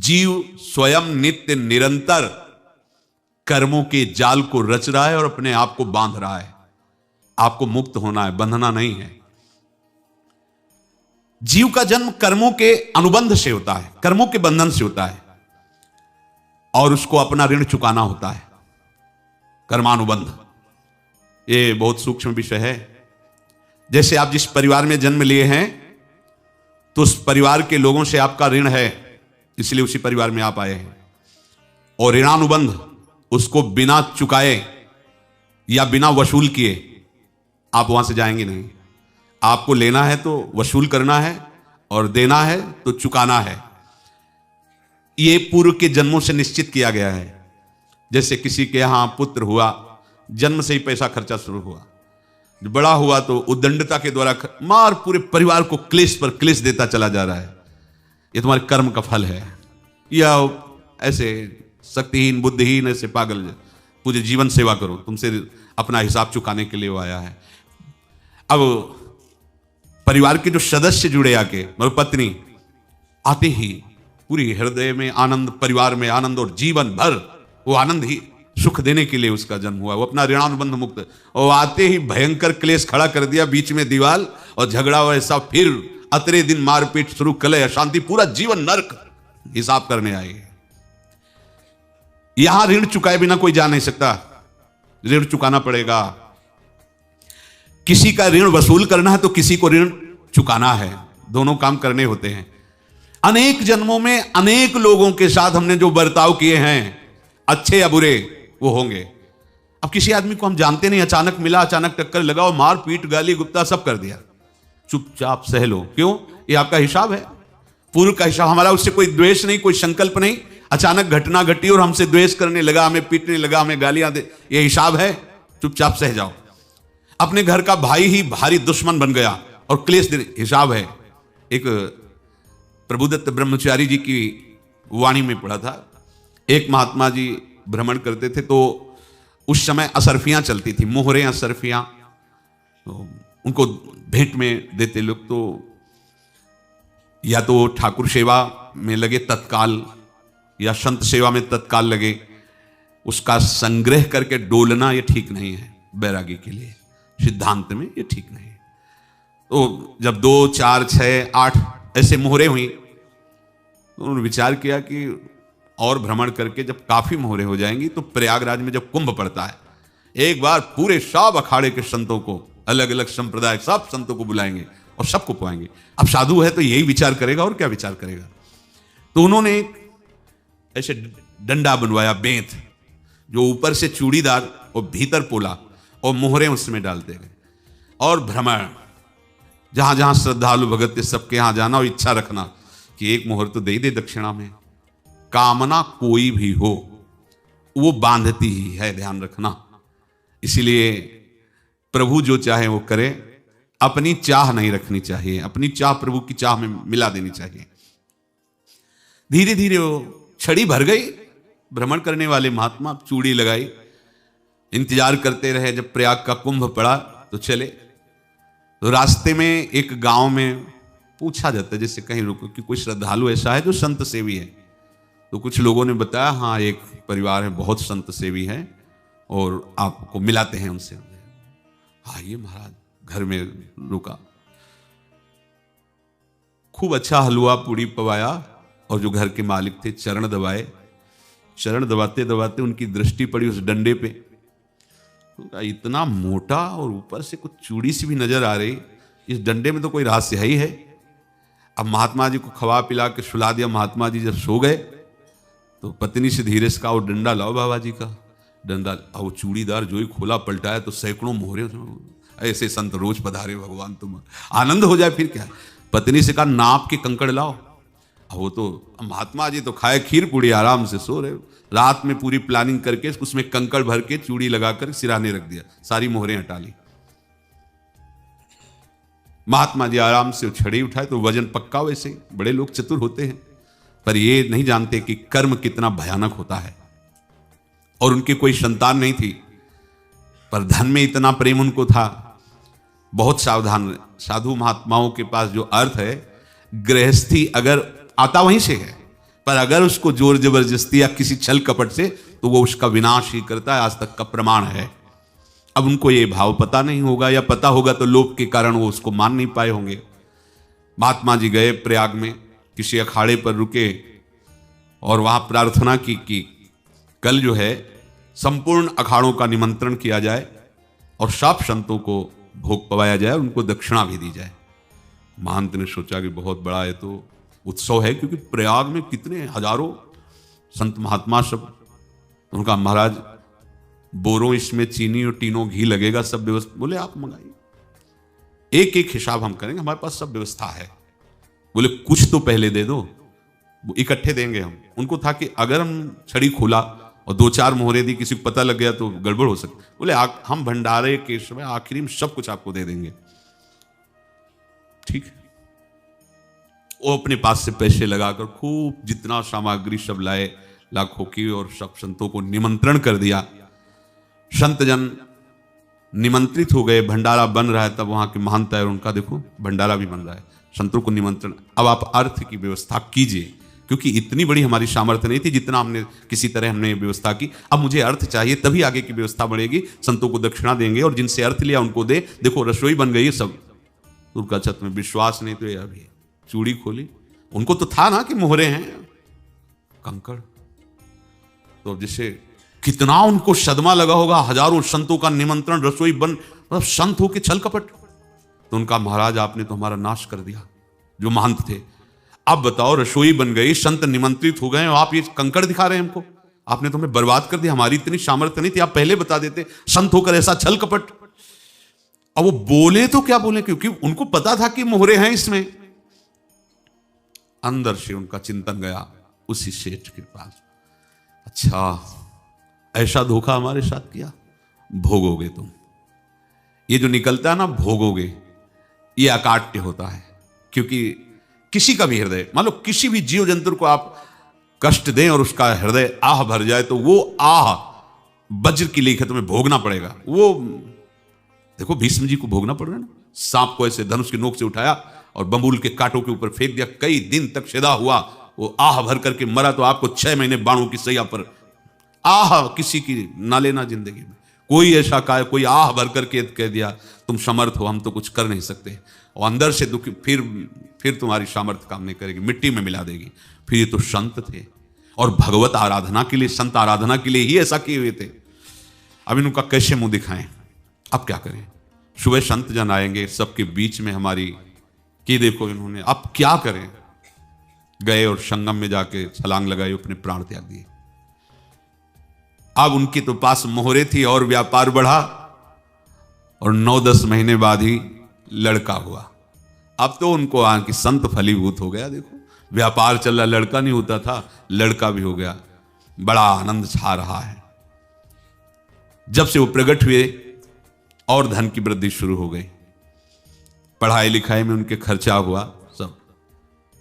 जीव स्वयं नित्य निरंतर कर्मों के जाल को रच रहा है और अपने आप को बांध रहा है। आपको मुक्त होना है, बंधना नहीं है। जीव का जन्म कर्मों के अनुबंध से होता है, कर्मों के बंधन से होता है, और उसको अपना ऋण चुकाना होता है। कर्मानुबंध ये बहुत सूक्ष्म विषय है। जैसे आप जिस परिवार में जन्म लिए हैं तो उस परिवार के लोगों से आपका ऋण है, इसलिए उसी परिवार में आप आए हैं। और ऋणानुबंध उसको बिना चुकाए या बिना वसूल किए आप वहां से जाएंगे नहीं। आपको लेना है तो वसूल करना है और देना है तो चुकाना है। ये पूर्व के जन्मों से निश्चित किया गया है। जैसे किसी के यहां पुत्र हुआ, जन्म से ही पैसा खर्चा शुरू हुआ, बड़ा हुआ तो उद्दंडता के द्वारा मार पूरे परिवार को क्लेश पर क्लेश देता चला जा रहा है। ये तुम्हारे कर्म का फल है। या ऐसे शक्तिहीन बुद्धिहीन ऐसे पागल पूरे जीवन सेवा करो, तुमसे अपना हिसाब चुकाने के लिए वो आया है। अब परिवार के जो सदस्य जुड़े आके, मतलब पत्नी आते ही पूरी हृदय में आनंद, परिवार में आनंद, और जीवन भर वो आनंद ही सुख देने के लिए उसका जन्म हुआ। वो अपना ऋणानुबंध मुक्त, और आते ही भयंकर क्लेश खड़ा कर दिया, बीच में दीवार और झगड़ा वैसा, फिर अतरे दिन मारपीट शुरू, कलह अशांति, पूरा जीवन नरक हिसाब करने आए। यहां ऋण चुकाए बिना कोई जा नहीं सकता, ऋण चुकाना पड़ेगा। किसी का ऋण वसूल करना है तो किसी को ऋण चुकाना है, दोनों काम करने होते हैं। अनेक जन्मों में अनेक लोगों के साथ हमने जो बर्ताव किए हैं, अच्छे या बुरे, वो होंगे। अब किसी आदमी को हम जानते नहीं, अचानक मिला, अचानक टक्कर लगा और मार पीट गाली गुप्ता सब कर दिया, चुपचाप सह लो। क्यों? ये आपका हिसाब है, पूर्व का हिसाब। हमारा उससे कोई द्वेष नहीं, कोई संकल्प नहीं। अचानक घटना घटी और हमसे द्वेष करने लगा, हमें पीटने लगा, हमें गालियां दे, ये हिसाब है, चुपचाप सह जाओ। अपने घर का भाई ही भारी दुश्मन बन गया और क्लेश देने, हिसाब है। एक प्रभुदत्त ब्रह्मचारी जी की वाणी में पढ़ा था, एक महात्मा जी भ्रमण करते थे तो उस समय असरफियां चलती थी, मोहरे असरफियां, तो उनको भेंट में देते लोग। तो या तो ठाकुर सेवा में लगे तत्काल, या संत सेवा में तत्काल लगे। उसका संग्रह करके डोलना ये ठीक नहीं है, बैरागी के लिए सिद्धांत में ये ठीक नहीं है। तो जब 2, 4, 6, 8 ऐसे मोहरे हुई तो उन्होंने विचार किया कि और भ्रमण करके जब काफी मोहरे हो जाएंगी तो प्रयागराज में जब कुंभ पड़ता है, एक बार पूरे सब अखाड़े के संतों को, अलग अलग संप्रदाय सब संतों को बुलाएंगे और सबको पाएंगे। अब साधु है तो यही विचार करेगा, और क्या विचार करेगा। तो उन्होंने एक ऐसे डंडा बनवाया, बेंत, जो ऊपर से चूड़ीदार और भीतर पोला, और मोहरे उसमें डालते गए। और भ्रमण, जहां जहां श्रद्धालु भगत थे सबके यहां जाना और इच्छा रखना कि एक मोहर तो दे दे दक्षिणा में। कामना कोई भी हो वो बांधती ही है, ध्यान रखना। इसीलिए प्रभु जो चाहे वो करे, अपनी चाह नहीं रखनी चाहिए, अपनी चाह प्रभु की चाह में मिला देनी चाहिए। धीरे धीरे वो छड़ी भर गई। भ्रमण करने वाले महात्मा चूड़ी लगाई, इंतजार करते रहे। जब प्रयाग का कुंभ पड़ा तो चले। तो रास्ते में एक गांव में पूछा जाता है, जैसे कहीं रुको कि कोई श्रद्धालु ऐसा है जो संत सेवी है। तो कुछ लोगों ने बताया, हाँ एक परिवार है बहुत संत सेवी है और आपको मिलाते हैं उनसे। आइए महाराज, घर में रुका, खूब अच्छा हलवा पूड़ी पवाया, और जो घर के मालिक थे चरण दबाए। चरण दबाते दबाते उनकी दृष्टि पड़ी उस डंडे पे, तो इतना मोटा और ऊपर से कुछ चूड़ी सी भी नजर आ रही, इस डंडे में तो कोई रहस्य है ही है। अब महात्मा जी को खवा पिला के सुला दिया। महात्मा जी जब सो गए तो पत्नी से धीरे से कहा, वो डंडा लाओ बाबा जी का डंडा। और वो चूड़ीदार जो ही खोला पलटाया तो सैकड़ों मोहरे। ऐसे संत रोज पधारे भगवान, तुम आनंद हो जाए फिर क्या। पत्नी से कहा, नाप के कंकड़ लाओ। वो तो महात्मा जी तो खाए खीर पूड़ी, आराम से सो रहे। रात में पूरी प्लानिंग करके उसमें कंकड़ भर के चूड़ी लगाकर सिराने रख दिया, सारी मोहरें हटा ली। महात्मा जी आराम से छड़ी उठाए तो वजन पक्का। वैसे बड़े लोग चतुर होते हैं, पर ये नहीं जानते कि कर्म कितना भयानक होता है। और उनकी कोई संतान नहीं थी, पर धन में इतना प्रेम उनको था। बहुत सावधान साधु महात्माओं के पास जो अर्थ है, गृहस्थी अगर आता वहीं से है, पर अगर उसको जोर जबरदस्ती या किसी छल कपट से, तो वो उसका विनाश ही करता है, आज तक का प्रमाण है। अब उनको ये भाव पता नहीं होगा, या पता होगा तो लोभ के कारण वो उसको मान नहीं पाए होंगे। महात्मा जी गए प्रयाग में, किसी अखाड़े पर रुके और वहां प्रार्थना की कि कल जो है संपूर्ण अखाड़ों का निमंत्रण किया जाए और सब संतों को भोग पवाया जाए, उनको दक्षिणा भी दी जाए। महंत ने सोचा कि बहुत बड़ा है तो उत्सव है, क्योंकि प्रयाग में कितने हजारों संत महात्मा सब। उनका महाराज बोरों इसमें चीनी और टीनों घी लगेगा, सब व्यवस्था। बोले आप मंगाइए, एक एक हिसाब हम करेंगे, हमारे पास सब व्यवस्था है। बोले कुछ तो पहले दे दो, वो इकट्ठे देंगे हम। उनको था कि अगर हम छड़ी खोला और 2-4 मोहरे दी, किसी को पता लग गया तो गड़बड़ हो सकती। बोले हम भंडारे के समय आखिरी में सब कुछ आपको दे देंगे। ठीक है, वो अपने पास से पैसे लगाकर खूब जितना सामग्री सब लाए लाखों की, और सब संतों को निमंत्रण कर दिया। संत जन निमंत्रित हो गए, भंडारा बन रहा है। तब वहां के महंत है, उनका देखो भंडारा भी बन रहा है, संतों को निमंत्रण। अब आप अर्थ की व्यवस्था कीजिए, क्योंकि इतनी बड़ी हमारी सामर्थ्य नहीं थी जितना हमने किसी तरह हमने व्यवस्था की। अब मुझे अर्थ चाहिए, तभी आगे की व्यवस्था बढ़ेगी। संतों को दक्षिणा देंगे और जिनसे अर्थ लिया उनको दे। देखो रसोई बन गई है सब। उनका छत में विश्वास नहीं तो ये अभी चूड़ी खोली। उनको तो था ना कि मोहरे हैं कंकड़, तो जैसे कितना उनको सदमा लगा होगा। हजारों संतों का निमंत्रण, रसोई बन, मतलब संत हो के छल कपट। तो उनका महाराज आपने तो हमारा नाश कर दिया, जो महंत थे। अब बताओ रसोई बन गई, संत निमंत्रित हो गए और आप ये कंकड़ दिखा रहे हैं हमको। आपने तो हमें बर्बाद कर दिया, हमारी इतनी सामर्थ्य नहीं थी, आप पहले बता देते। संत होकर ऐसा छल कपट। अब वो बोले तो क्या बोले, क्योंकि उनको पता था कि मोहरे हैं इसमें। अंदर से उनका चिंतन गया उसी सेठ के पास, अच्छा ऐसा धोखा हमारे साथ किया, भोगोगे तुम। ये जो निकलता है ना भोगोगे, ये अकाट्य होता है। क्योंकि किसी का भी हृदय, मान लो किसी भी जीव जंतु को आप कष्ट दें और उसका हृदय आह भर जाए, तो वो आह वज्र की लेखा तुम्हें भोगना पड़ेगा। वो देखो भीष्म जी को भोगना पड़ रहा है ना। सांप को ऐसे धनुष की नोक से उठाया और बबूल के कांटों के ऊपर फेंक दिया, कई दिन तक सदा हुआ, वो आह भर करके मरा। तो आपको 6 महीने बाणों की सैया पर आह किसी की ना लेना जिंदगी में। कोई ऐसा कहा, कोई आह भर करके कह दिया तुम समर्थ हो, हम तो कुछ कर नहीं सकते। और अंदर से दुखी, फिर तुम्हारी सामर्थ्य काम नहीं करेगी, मिट्टी में मिला देगी। फिर ये तो संत थे और भगवत आराधना के लिए, संत आराधना के लिए ही ऐसा किए हुए थे। अब इनका कैसे मुंह दिखाएं, अब क्या करें। सुबह संत जन आएंगे, सबके बीच में हमारी कि देखो इन्होंने, अब क्या करें। गए और संगम में जाके छलांग लगाई, अपने प्राण त्याग दिए। अब उनके तो पास मोहरे थी और व्यापार बढ़ा, और 9-10 महीने बाद ही लड़का हुआ। अब तो उनको कि संत फलीभूत हो गया। देखो व्यापार चल रहा, लड़का नहीं होता था, लड़का भी हो गया। बड़ा आनंद छा रहा है। जब से वो प्रकट हुए और धन की वृद्धि शुरू हो गई। पढ़ाई लिखाई में उनके खर्चा हुआ सब,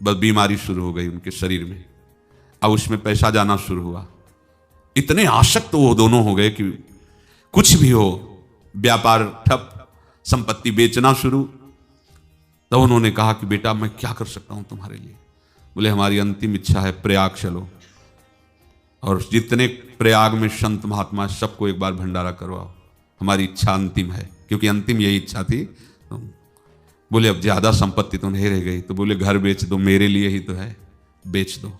बस बीमारी शुरू हो गई उनके शरीर में। अब उसमें पैसा जाना शुरू हुआ। इतने आसक्त वो दोनों हो गए कि कुछ भी हो, व्यापार ठप, संपत्ति बेचना शुरू। तो उन्होंने कहा कि बेटा मैं क्या कर सकता हूं तुम्हारे लिए। बोले हमारी अंतिम इच्छा है, प्रयाग चलो और जितने प्रयाग में संत महात्मा सबको एक बार भंडारा करवाओ। हमारी इच्छा अंतिम है, क्योंकि अंतिम यही इच्छा थी। तो बोले अब ज्यादा संपत्ति तो नहीं रह गई। तो बोले घर बेच दो, मेरे लिए ही तो है, बेच दो।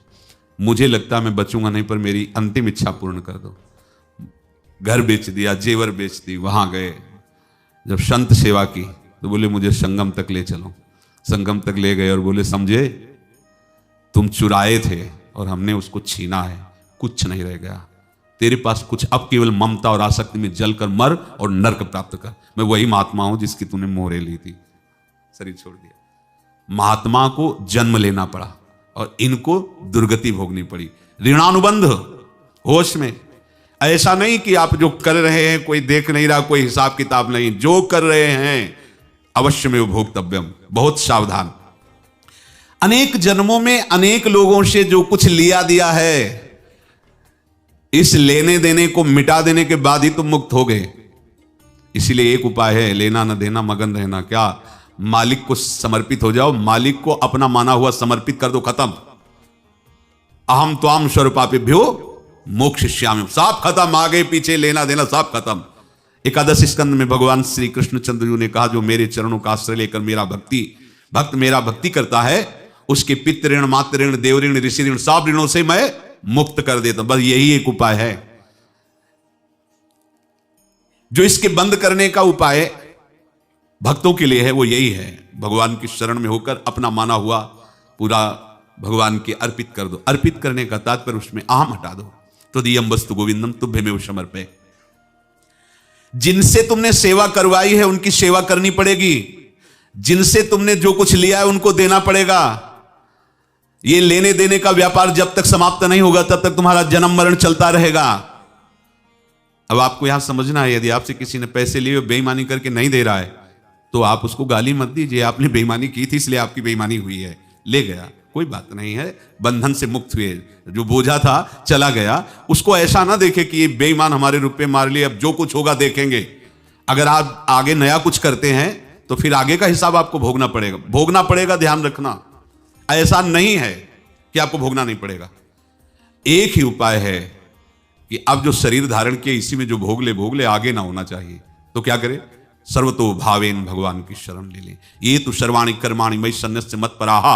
मुझे लगता मैं बचूंगा नहीं, पर मेरी अंतिम इच्छा पूर्ण कर दो। घर बेच दिया, जेवर बेच दी। वहां गए, जब संत सेवा की तो बोले मुझे संगम तक ले चलो। संगम तक ले गए और बोले समझे तुम चुराए थे और हमने उसको छीना है, कुछ नहीं रह गया तेरे पास कुछ। अब केवल ममता और आसक्ति में जलकर मर और नरक प्राप्त कर। मैं वही महात्मा हूं जिसकी तूने मोहरे ली थी, शरीर छोड़ दिया। महात्मा को जन्म लेना पड़ा और इनको दुर्गति भोगनी पड़ी। ऋणानुबंध होश में। ऐसा नहीं कि आप जो कर रहे हैं कोई देख नहीं रहा, कोई हिसाब किताब नहीं। जो कर रहे हैं अवश्य में भोक्तव्यम। बहुत सावधान। अनेक जन्मों में अनेक लोगों से जो कुछ लिया दिया है, इस लेने देने को मिटा देने के बाद ही तुम मुक्त हो गए। इसीलिए एक उपाय है, लेना न देना मगन रहना। क्या? मालिक को समर्पित हो जाओ, मालिक को अपना माना हुआ समर्पित कर दो, खत्म। अहम त्वाम स्वरूपापिभ्यो मोक्षयिष्यामि। सब खत्म, आगे पीछे लेना देना सब खत्म। एकादश स्कंद में भगवान श्री कृष्णचंद्र जी ने कहा, जो मेरे चरणों का आश्रय लेकर भक्त मेरा भक्ति करता है, उसके पितृ ऋण, मातृ ऋण, देव ऋण, ऋषि ऋण, सब ऋणों से मैं मुक्त कर देता हूं। बस यही एक उपाय है जो इसके बंद करने का उपाय भक्तों के लिए है, वो यही है, भगवान की शरण में होकर अपना माना हुआ पूरा भगवान के अर्पित कर दो। अर्पित करने का तात्पर्य उसमें अहम हटा दो। तो दियम वस्तु गोविंदम तुभ्यमेव समर्पये। जिनसे तुमने सेवा करवाई है उनकी सेवा करनी पड़ेगी, जिनसे तुमने जो कुछ लिया है उनको देना पड़ेगा। ये लेने देने का व्यापार जब तक समाप्त नहीं होगा तब तक तुम्हारा जन्म मरण चलता रहेगा। अब आपको यहां समझना है, यदि आपसे किसी ने पैसे लिए बेईमानी करके नहीं दे रहा है तो आप उसको गाली मत दीजिए, आपने बेईमानी की थी इसलिए आपकी बेईमानी हुई है, ले गया, कोई बात नहीं है, बंधन से मुक्त हुए, जो बोझा था चला गया। उसको ऐसा ना देखे कि ये बेईमान हमारे रुपए मार लिए, अब जो कुछ होगा देखेंगे। अगर आप आगे नया कुछ करते हैं तो फिर आगे का हिसाब आपको भोगना पड़ेगा, ध्यान रखना। ऐसा नहीं है कि आपको भोगना नहीं पड़ेगा। एक ही उपाय है कि अब जो शरीर धारण किए इसी में जो भोग ले, आगे ना होना चाहिए। तो क्या करे? सर्वतो भावेन भगवान की शरण ले ले। ये तो सर्वाणि कर्माणि मयि सन्न्यस्य मत्पराहा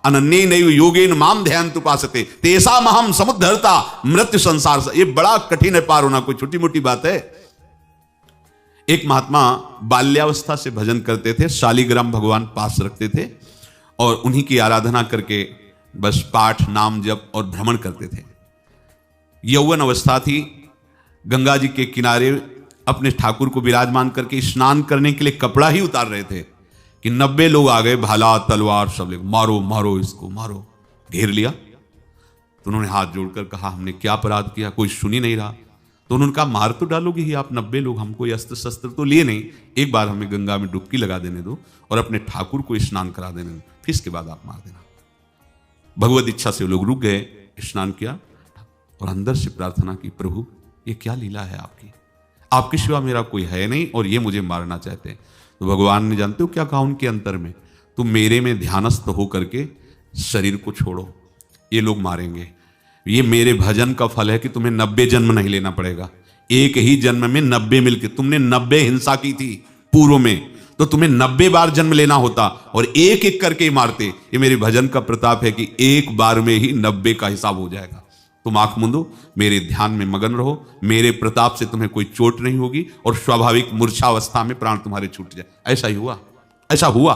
अनन्येनैव योगेन माम ध्यायन्तु उपासते तेषामहं समुद्धर्ता मृत्यु संसार। ये बड़ा कठिन है पार होना, कोई छोटी मोटी बात है। एक महात्मा बाल्यावस्था से भजन करते थे, शालिग्राम भगवान पास रखते थे और उन्हीं की आराधना करके बस पाठ, नाम, जप और भ्रमण करते थे। यौवन अवस्था थी, गंगा जी के किनारे अपने ठाकुर को विराजमान करके स्नान करने के लिए कपड़ा ही उतार रहे थे कि 90 लोग आ गए, भाला तलवार सब ले, मारो मारो इसको मारो, घेर लिया। तो उन्होंने हाथ जोड़कर कहा, हमने क्या अपराध किया? कोई सुन ही नहीं रहा। तो उन्होंने कहा, मार तो डालोगे ही आप, 90 लोग, हमको अस्त्र शस्त्र तो लिए नहीं, एक बार हमें गंगा में डुबकी लगा देने दो और अपने ठाकुर को स्नान करा देने दो, फिर इसके बाद आप मार देना। भगवत इच्छा से लोग रुक गए, स्नान किया और अंदर से प्रार्थना की, प्रभु ये क्या लीला है आपके सिवा मेरा कोई है नहीं और ये मुझे मारना चाहते हैं। तो भगवान ने, जानते हो क्या कहा उनके अंतर में? तुम मेरे में ध्यानस्थ हो करके शरीर को छोड़ो, ये लोग मारेंगे। ये मेरे भजन का फल है कि तुम्हें 90 जन्म नहीं लेना पड़ेगा। एक ही जन्म में 90 मिलके, तुमने 90 हिंसा की थी पूर्व में, तो तुम्हें 90 बार जन्म लेना होता और एक एक करके मारते। ये मेरे भजन का प्रताप है कि एक बार में ही 90 का हिसाब हो जाएगा। तुम आंख मूंदो, मेरे ध्यान में मगन रहो, मेरे प्रताप से तुम्हें कोई चोट नहीं होगी और स्वाभाविक मूर्छावस्था में प्राण तुम्हारे छूट जाए। ऐसा ही हुआ, ऐसा हुआ।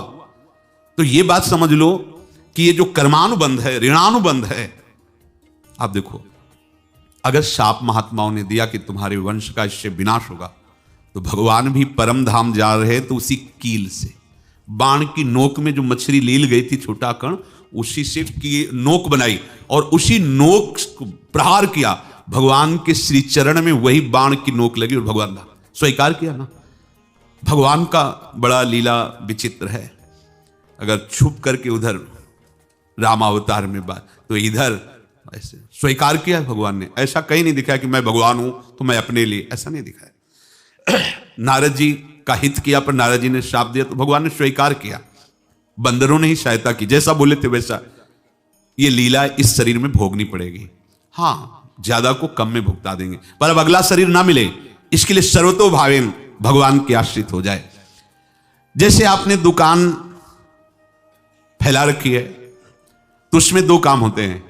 तो ये बात समझ लो कि ये जो कर्मानुबंध है, ऋणानुबंध है। आप देखो, अगर शाप महात्माओं ने दिया कि तुम्हारे वंश का इससे विनाश होगा, तो भगवान भी परम धाम जा रहे तो उसी कील से, बाण की नोक में जो मछली लील गई थी, छोटा कण, उसी से की नोक बनाई और उसी नोक को प्रहार किया। भगवान के श्री चरण में वही बाण की नोक लगी और भगवान स्वीकार किया ना। भगवान का बड़ा लीला विचित्र है। अगर छुप करके उधर रामावतार में बात, तो इधर ऐसे स्वीकार किया भगवान ने। ऐसा कहीं नहीं दिखाया कि मैं भगवान हूं तो मैं अपने लिए, ऐसा नहीं दिखाया। नारद जी का हित किया पर नारद जी ने श्राप दिया तो भगवान ने स्वीकार किया। बंदरों ने ही सहायता की, जैसा बोले थे वैसा। ये लीला इस शरीर में भोगनी पड़ेगी। हाँ, ज्यादा को कम में भुगता देंगे, पर अब अगला शरीर ना मिले इसके लिए सर्वतो भावेन भगवान के आश्रित हो जाए। जैसे आपने दुकान फैला रखी है तो उसमें 2 काम होते हैं,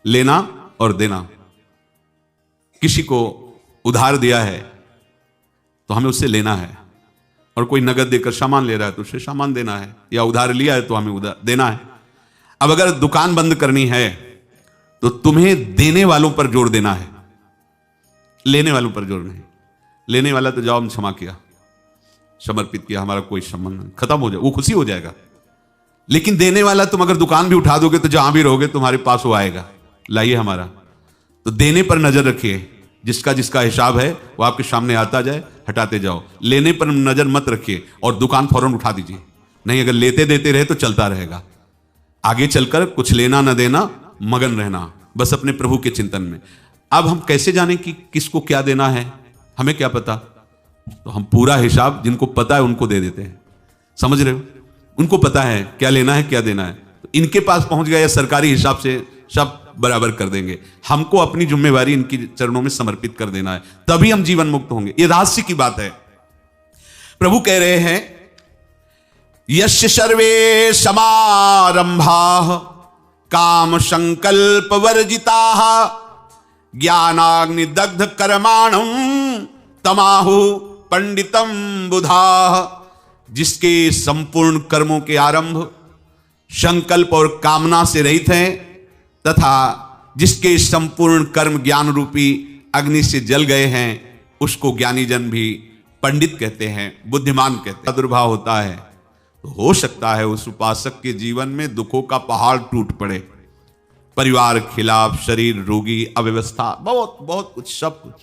लेना और देना। किसी को उधार दिया है तो हमें उससे लेना है, और कोई नगद देकर सामान ले रहा है तो उसे सामान देना है, या उधार लिया है तो हमें उधार देना है। अब अगर दुकान बंद करनी है तो तुम्हें देने वालों पर जोर देना है, लेने वालों पर जोर नहीं। लेने वाला तो जाओ, हम क्षमा किया, समर्पित किया, हमारा कोई संबंध नहीं, खत्म हो जाए, वो खुशी हो जाएगा। लेकिन देने वाला, तुम अगर दुकान भी उठा दोगे तो जहां भी रहोगे तुम्हारे पास वो आएगा, लाइए हमारा। तो देने पर नजर रखिए, जिसका जिसका हिसाब है वो आपके सामने आता जाए, हटाते जाओ। लेने पर नजर मत रखिए और दुकान फौरन उठा दीजिए, नहीं अगर लेते देते रहे तो चलता रहेगा। आगे चलकर कुछ लेना न देना, मगन रहना बस अपने प्रभु के चिंतन में। अब हम कैसे जाने कि किसको क्या देना है, हमें क्या पता? तो हम पूरा हिसाब जिनको पता है उनको दे देते हैं, समझ रहे हो? उनको पता है क्या लेना है क्या देना है, तो इनके पास पहुंच गया, या सरकारी हिसाब से सब बराबर कर देंगे। हमको अपनी जिम्मेवारी इनकी चरणों में समर्पित कर देना है, तभी हम जीवन मुक्त होंगे। ये रहस्य की बात है। प्रभु कह रहे हैं यस्य सर्वे समारंभाः काम संकल्प वर्जिताः ज्ञानाग्निदग्ध कर्माणं तमाहु पंडितम बुधाः। जिसके संपूर्ण कर्मों के आरंभ संकल्प और कामना से रहित हैं तथा जिसके संपूर्ण कर्म ज्ञान रूपी अग्नि से जल गए हैं, उसको ज्ञानी जन भी पंडित कहते हैं, बुद्धिमान कहते हैं। प्रादुर्भाव होता है तो हो सकता है उस उपासक के जीवन में दुखों का पहाड़ टूट पड़े, परिवार खिलाफ, शरीर रोगी, अव्यवस्था, बहुत बहुत कुछ, सब कुछ।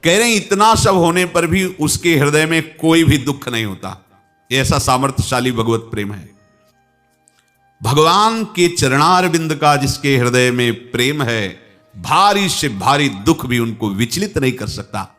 कह रहे हैं इतना सब होने पर भी उसके हृदय में कोई भी दुख नहीं होता। ऐसा सामर्थ्यशाली भगवत प्रेम है। भगवान के चरणारविंद का जिसके हृदय में प्रेम है, भारी से भारी दुख भी उनको विचलित नहीं कर सकता।